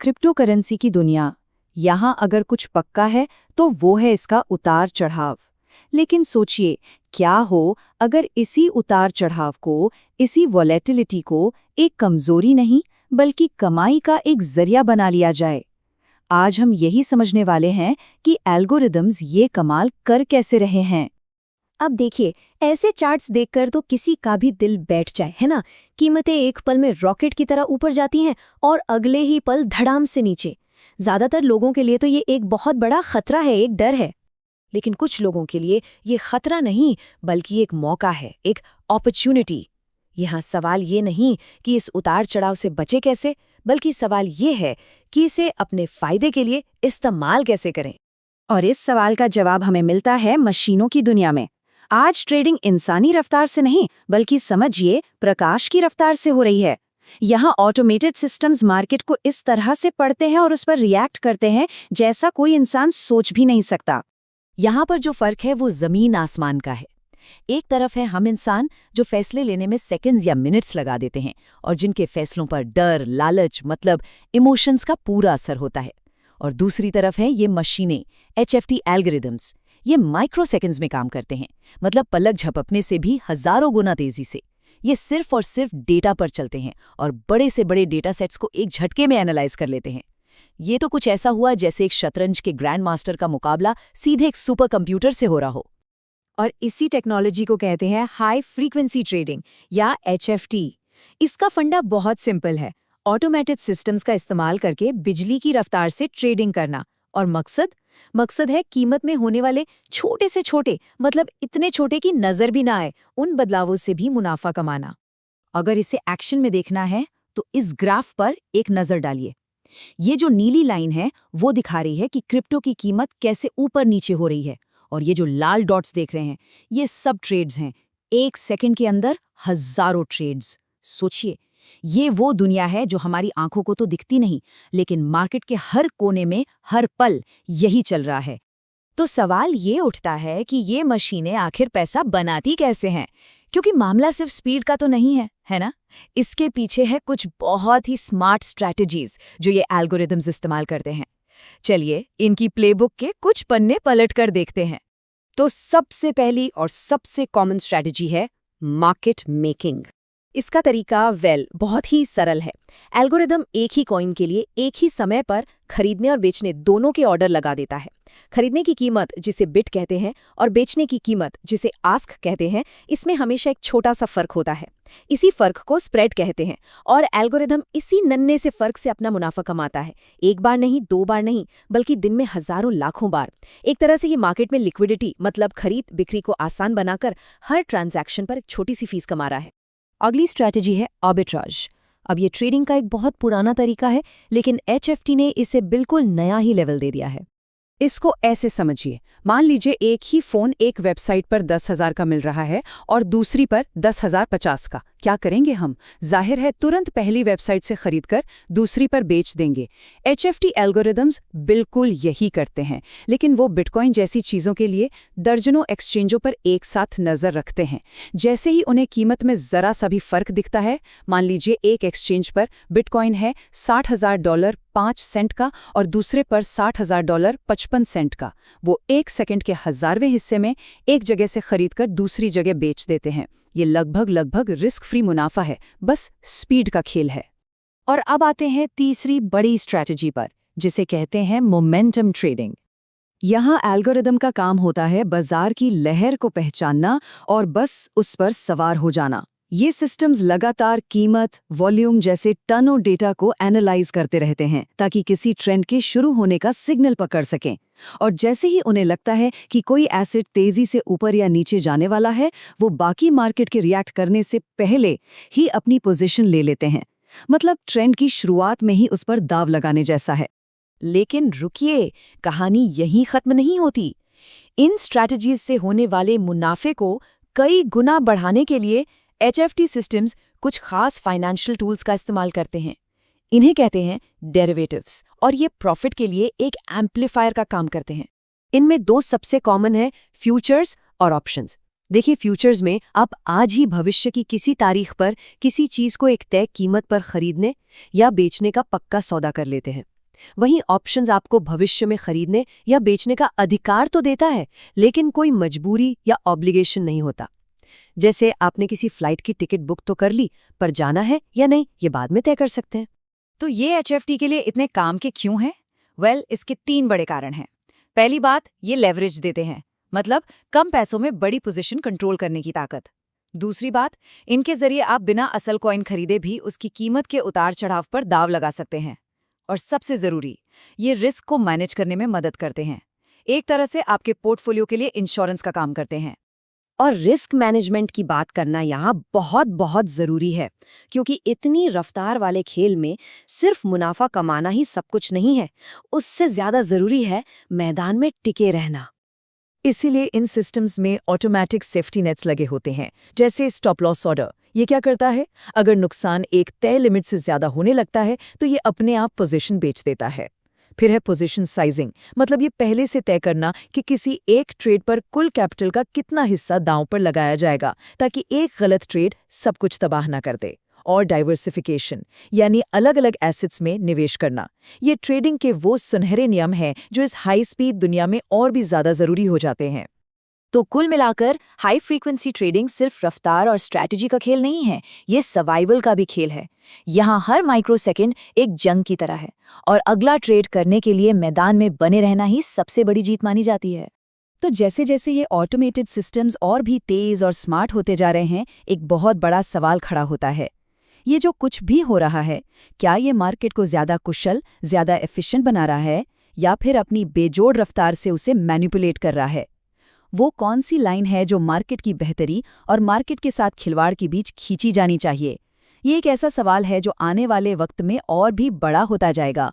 Crypto currency की दुनिया। यहाँ अगर कुछ पक्का है तो वो है इसका उतार चढ़ाव। लेकिन सोचिए, क्या हो अगर इसी उतार चढ़ाव को, इसी वॉलेटिलिटी को एक कमजोरी नहीं बल्कि कमाई का एक जरिया बना लिया जाए। आज हम यही समझने वाले हैं कि एल्गोरिदम्स ये कमाल कर कैसे रहे हैं। अब देखिए, ऐसे चार्ट्स देखकर तो किसी का भी दिल बैठ जाए, है ना। कीमतें एक पल में रॉकेट की तरह ऊपर जाती हैं और अगले ही पल धड़ाम से नीचे। ज्यादातर लोगों के लिए तो ये एक बहुत बड़ा खतरा है, एक डर है। लेकिन कुछ लोगों के लिए ये खतरा नहीं बल्कि एक मौका है, एक अपॉर्चुनिटी। यहाँ सवाल ये नहीं कि इस उतार चढ़ाव से बचे कैसे, बल्कि सवाल ये है कि इसे अपने फायदे के लिए इस्तेमाल कैसे करें। और इस सवाल का जवाब हमें मिलता है मशीनों की दुनिया में। आज ट्रेडिंग इंसानी रफ्तार से नहीं बल्कि समझिए प्रकाश की रफ्तार से हो रही है। यहाँ ऑटोमेटेड सिस्टम्स मार्केट को इस तरह से पढ़ते हैं और उस पर रिएक्ट करते हैं जैसा कोई इंसान सोच भी नहीं सकता। यहाँ पर जो फर्क है वो जमीन आसमान का है। एक तरफ है हम इंसान जो फैसले लेने में सेकंड्स या मिनट्स लगा देते हैं और जिनके फैसलों पर डर, लालच मतलब इमोशंस का पूरा असर होता है। और दूसरी तरफ है ये मशीनें, HFT एल्गोरिदम्स। ये माइक्रो सेकंड्स में काम करते हैं, मतलब पलक झपकने से भी हजारों गुना तेजी से। ये सिर्फ और सिर्फ डेटा पर चलते हैं और बड़े से बड़े डेटा सेट्स को एक झटके में एनालाइज कर लेते हैं। ये तो कुछ ऐसा हुआ जैसे एक शतरंज के ग्रैंड मास्टर का मुकाबला सीधे एक सुपर कंप्यूटर से हो रहा हो। और इसी टेक्नोलॉजी को कहते हैं हाई फ्रीक्वेंसी ट्रेडिंग या HFT। इसका फंडा बहुत सिंपल है, ऑटोमेटेड सिस्टम्स का इस्तेमाल करके बिजली की रफ्तार से ट्रेडिंग करना। और मकसद है कीमत में होने वाले छोटे से छोटे, मतलब इतने छोटे कि नजर भी ना आए, उन बदलावों से भी मुनाफा कमाना। अगर इसे एक्शन में देखना है तो इस ग्राफ पर एक नजर डालिए। ये जो नीली लाइन है वो दिखा रही है कि क्रिप्टो की कीमत कैसे ऊपर नीचे हो रही है। और ये जो लाल डॉट्स देख रहे हैं ये सब ट्रेड्स हैं, एक सेकंड के अंदर हजारों ट्रेड्स। सोचिए, ये वो दुनिया है जो हमारी आंखों को तो दिखती नहीं, लेकिन मार्केट के हर कोने में हर पल यही चल रहा है। तो सवाल ये उठता है कि ये मशीनें आखिर पैसा बनाती कैसे हैं? क्योंकि मामला सिर्फ स्पीड का तो नहीं है ना? इसके पीछे है कुछ बहुत ही स्मार्ट स्ट्रैटेजीज जो ये एल्गोरिदम्स इस्तेमाल करते हैं। चलिए इनकी प्लेबुक के कुछ पन्ने पलट कर देखते हैं। तो सबसे पहली और सबसे कॉमन स्ट्रैटेजी है मार्केट मेकिंग। इसका तरीका बहुत ही सरल है। एल्गोरिदम एक ही कॉइन के लिए एक ही समय पर खरीदने और बेचने दोनों के ऑर्डर लगा देता है। खरीदने की कीमत जिसे बिड कहते हैं और बेचने की कीमत जिसे आस्क कहते हैं, इसमें हमेशा एक छोटा सा फर्क होता है। इसी फर्क को स्प्रेड कहते हैं और एल्गोरिदम इसी नन्हे से फर्क से अपना मुनाफा कमाता है। एक बार नहीं, दो बार नहीं, बल्कि दिन में हजारों लाखों बार। एक तरह से ये मार्केट में लिक्विडिटी मतलब खरीद बिक्री को आसान बनाकर हर ट्रांजैक्शन पर एक छोटी सी फीस कमा रहा है। अगली स्ट्रैटेजी है आर्बिट्राज। अब ये ट्रेडिंग का एक बहुत पुराना तरीका है, लेकिन HFT ने इसे बिल्कुल नया ही लेवल दे दिया है। इसको ऐसे समझिए, मान लीजिए एक ही फोन एक वेबसाइट पर 10,000 का मिल रहा है और दूसरी पर 10,050 का। क्या करेंगे हम? जाहिर है तुरंत पहली वेबसाइट से खरीदकर दूसरी पर बेच देंगे। HFT एल्गोरिदम्स बिल्कुल यही करते हैं, लेकिन वो बिटकॉइन जैसी चीज़ों के लिए दर्जनों एक्सचेंजों पर एक साथ नज़र रखते हैं। जैसे ही उन्हें कीमत में ज़रा सा भी फर्क दिखता है, मान लीजिए एक एक्सचेंज पर बिटकॉइन है $60,000 5 सेंट का और दूसरे पर $60,000 55 सेंट का, वो एक सेकंड के 1000वें हिस्से में एक जगह से खरीदकर दूसरी जगह बेच देते हैं। ये लगभग रिस्क फ्री मुनाफा है, बस स्पीड का खेल है। और अब आते हैं तीसरी बड़ी स्ट्रैटेजी पर, जिसे कहते हैं मोमेंटम ट्रेडिंग। यहाँ एल्गोरिदम का काम होता है बाजार की लहर को पहचानना और बस उस पर सवार हो जाना। ये सिस्टम्स लगातार कीमत, वॉल्यूम जैसे टनों डेटा को एनालाइज करते रहते हैं ताकि किसी ट्रेंड के शुरू होने का सिग्नल पकड़ सकें। और जैसे ही उन्हें लगता है कि कोई एसेट तेजी से ऊपर या नीचे जाने वाला है, वो बाकी मार्केट के रिएक्ट करने से पहले ही अपनी पोजीशन ले लेते हैं। मतलब ट्रेंड की शुरुआत में ही उस पर दाव लगाने जैसा है। लेकिन रुकिए, कहानी यहीं खत्म नहीं होती। इन स्ट्रैटेजीज से होने वाले मुनाफे को कई गुना बढ़ाने के लिए HFT सिस्टम्स कुछ खास फाइनेंशियल टूल्स का इस्तेमाल करते हैं। इन्हें कहते हैं डेरिवेटिव्स, और ये प्रॉफिट के लिए एक एम्पलीफायर का काम करते हैं। इनमें दो सबसे कॉमन है फ्यूचर्स और ऑप्शंस। देखिए, फ्यूचर्स में आप आज ही भविष्य की किसी तारीख पर किसी चीज को एक तय कीमत पर खरीदने या बेचने का पक्का सौदा कर लेते हैं। वहीं ऑप्शंस आपको भविष्य में खरीदने या बेचने का अधिकार तो देता है, लेकिन कोई मजबूरी या ऑब्लिगेशन नहीं होता। जैसे आपने किसी फ्लाइट की टिकट बुक तो कर ली, पर जाना है या नहीं ये बाद में तय कर सकते हैं। तो ये एचएफटी के लिए इतने काम के क्यों हैं? इसके 3 बड़े कारण हैं। पहली बात, ये लेवरेज देते हैं, मतलब कम पैसों में बड़ी पोजीशन कंट्रोल करने की ताकत। दूसरी बात, इनके जरिए आप बिना असल कॉइन खरीदे भी उसकी कीमत के उतार चढ़ाव पर दाव लगा सकते हैं। और सबसे जरूरी, ये रिस्क को मैनेज करने में मदद करते हैं। एक तरह से आपके पोर्टफोलियो के लिए इंश्योरेंस का काम करते हैं। और रिस्क मैनेजमेंट की बात करना यहाँ बहुत बहुत ज़रूरी है, क्योंकि इतनी रफ्तार वाले खेल में सिर्फ मुनाफा कमाना ही सब कुछ नहीं है। उससे ज़्यादा ज़रूरी है मैदान में टिके रहना। इसीलिए इन सिस्टम्स में ऑटोमेटिक सेफ्टी नेट्स लगे होते हैं, जैसे स्टॉप लॉस ऑर्डर। ये क्या करता है? अगर नुकसान एक तय लिमिट से ज़्यादा होने लगता है तो ये अपने आप पोजीशन बेच देता है। फिर है पोजीशन साइजिंग, मतलब ये पहले से तय करना कि किसी एक ट्रेड पर कुल कैपिटल का कितना हिस्सा दांव पर लगाया जाएगा, ताकि एक गलत ट्रेड सब कुछ तबाह ना कर दे। और डाइवर्सिफिकेशन, यानी अलग अलग एसेट्स में निवेश करना। ये ट्रेडिंग के वो सुनहरे नियम हैं जो इस हाई स्पीड दुनिया में और भी ज़्यादा ज़रूरी हो जाते हैं। तो कुल मिलाकर हाई फ्रीक्वेंसी ट्रेडिंग सिर्फ रफ्तार और स्ट्रैटेजी का खेल नहीं है, ये सर्वाइवल का भी खेल है। यहाँ हर माइक्रोसेकंड एक जंग की तरह है, और अगला ट्रेड करने के लिए मैदान में बने रहना ही सबसे बड़ी जीत मानी जाती है। तो जैसे जैसे ये ऑटोमेटेड सिस्टम्स और भी तेज़ और स्मार्ट होते जा रहे हैं, एक बहुत बड़ा सवाल खड़ा होता है। ये जो कुछ भी हो रहा है, क्या ये मार्केट को ज़्यादा कुशल, ज़्यादा एफिशिएंट बना रहा है, या फिर अपनी बेजोड़ रफ्तार से उसे मैनिपुलेट कर रहा है? वो कौन सी लाइन है जो मार्केट की बेहतरी और मार्केट के साथ खिलवाड़ के बीच खींची जानी चाहिए? ये एक ऐसा सवाल है जो आने वाले वक्त में और भी बड़ा होता जाएगा।